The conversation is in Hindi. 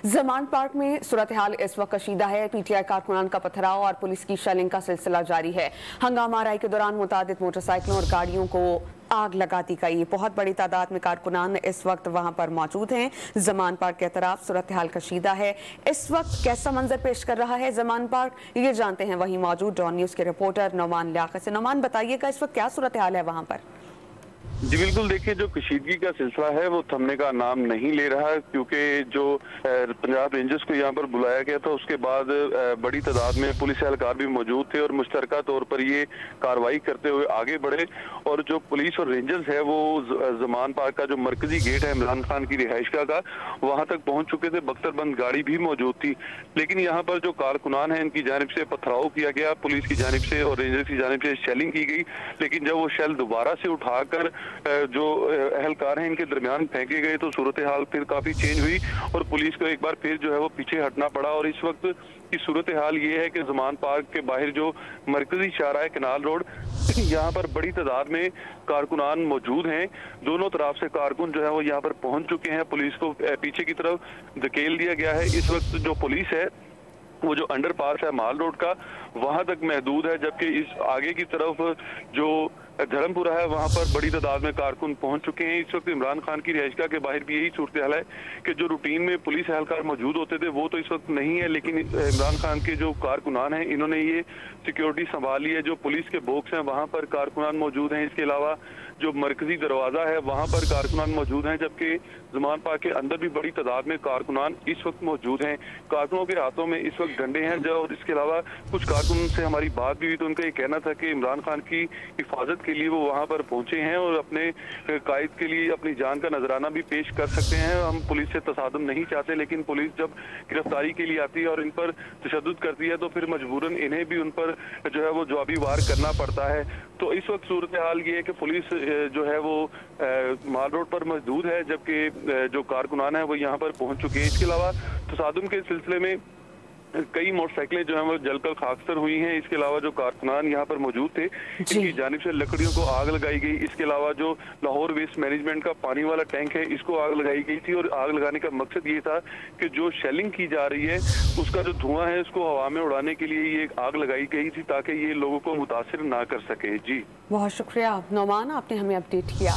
जमान पार्क में सूरत हाल इस वक्त कशीदा है। पीटीआई कारकुनान का पथराव और पुलिस की शेलिंग का सिलसिला जारी है। हंगामा आराई के दौरान मुतादिद मोटरसाइकिलों और गाड़ियों को आग लगा दी गई। बहुत बड़ी तादाद में कारकुनान इस वक्त वहां पर मौजूद हैं। जमान पार्क के अतराफ सूरत हाल कशीदा है। इस वक्त कैसा मंजर पेश कर रहा है जमान पार्क, ये जानते हैं वहीं मौजूद डॉन न्यूज के रिपोर्टर नौमान लियाकत से। नौमान, बताइएगा इस वक्त क्या सूरत हाल है वहां पर? जी बिल्कुल, देखिए जो कशीदगी का सिलसिला है वो थमने का नाम नहीं ले रहा, क्योंकि जो पंजाब रेंजर्स को यहाँ पर बुलाया गया था उसके बाद बड़ी तादाद में पुलिस एहलकार भी मौजूद थे और मुश्तरका तौर पर ये कार्रवाई करते हुए आगे बढ़े। और जो पुलिस और रेंजर्स है वो जमान पार्क का जो मरकजी गेट है इमरान खान की रिहाइशगाह का, वहां तक पहुंच चुके थे। बख्तरबंद गाड़ी भी मौजूद थी, लेकिन यहाँ पर जो कारकुनान है इनकी जानिब से पथराव किया गया, पुलिस की जानिब से और रेंजर्स की जानिब से शेलिंग की गई। लेकिन जब वो शेल दोबारा से उठाकर जो एहलकार हैं इनके दरमियान फेंके गए तो सूरत हाल फिर काफी चेंज हुई और पुलिस को एक बार फिर जो है वो पीछे हटना पड़ा। और इस वक्त की सूरत हाल ये है कि जमान पार्क के बाहर जो मरकजी शाहरा है कनाल रोड, यहाँ पर बड़ी तादाद में कारकुनान मौजूद हैं। दोनों तरफ से कारकुन जो है वो यहाँ पर पहुंच चुके हैं। पुलिस को पीछे की तरफ धकेल दिया गया है। इस वक्त जो पुलिस है वो जो अंडरपास है माल रोड का वहां तक महदूद है, जबकि इस आगे की तरफ जो धर्मपुरा है वहां पर बड़ी तादाद में कारकुन पहुंच चुके हैं। इस वक्त इमरान खान की रिहाइशगाह के बाहर भी यही सूरत हाल है कि जो रूटीन में पुलिस एहलकार मौजूद होते थे वो तो इस वक्त नहीं है, लेकिन इमरान खान के जो कारकुनान हैं इन्होंने ये सिक्योरिटी संभाली है। जो पुलिस के बॉक्स हैं वहां पर कारकुनान मौजूद हैं। इसके अलावा जो मरकजी दरवाजा है वहां पर कारकुनान मौजूद हैं, जबकि जमान पार्क के अंदर भी बड़ी तादाद में कारकुनान इस वक्त मौजूद हैं। कारकुनों के हाथों में इस वक्त डंडे हैं। और इसके अलावा कुछ कारकुन से हमारी बात भी हुई तो उनका ये कहना था कि इमरान खान की हिफाजत के लिए वो वहां पर पहुंचे हैं और अपने कायद के लिए अपनी जान का नजराना भी पेश कर सकते हैं। हम पुलिस से तसादुम नहीं चाहते, लेकिन पुलिस जब गिरफ्तारी के लिए आती है और इन पर तशद्दुद करती है तो फिर मजबूरन इन्हें भी उन पर जो है वो जवाबी वार करना पड़ता है। तो इस वक्त सूरत हाल ये है कि पुलिस जो है वो माल रोड पर मौजूद है, जबकि जो कारकुनान है वो यहाँ पर पहुंच चुके हैं। इसके अलावा तसादुम के सिलसिले में कई मोटरसाइकिलें जो है वो जलकर खाकसर हुई हैं। इसके अलावा जो कारकुनान यहाँ पर मौजूद थे इनकी जानिब से लकड़ियों को आग लगाई गई। इसके अलावा जो लाहौर वेस्ट मैनेजमेंट का पानी वाला टैंक है इसको आग लगाई गई थी और आग लगाने का मकसद ये था कि जो शेलिंग की जा रही है उसका जो धुआं है उसको हवा में उड़ाने के लिए ये आग लगाई गई थी ताकि ये लोगों को मुतासिर ना कर सके। जी बहुत शुक्रिया नौमान, आपने हमें अपडेट किया।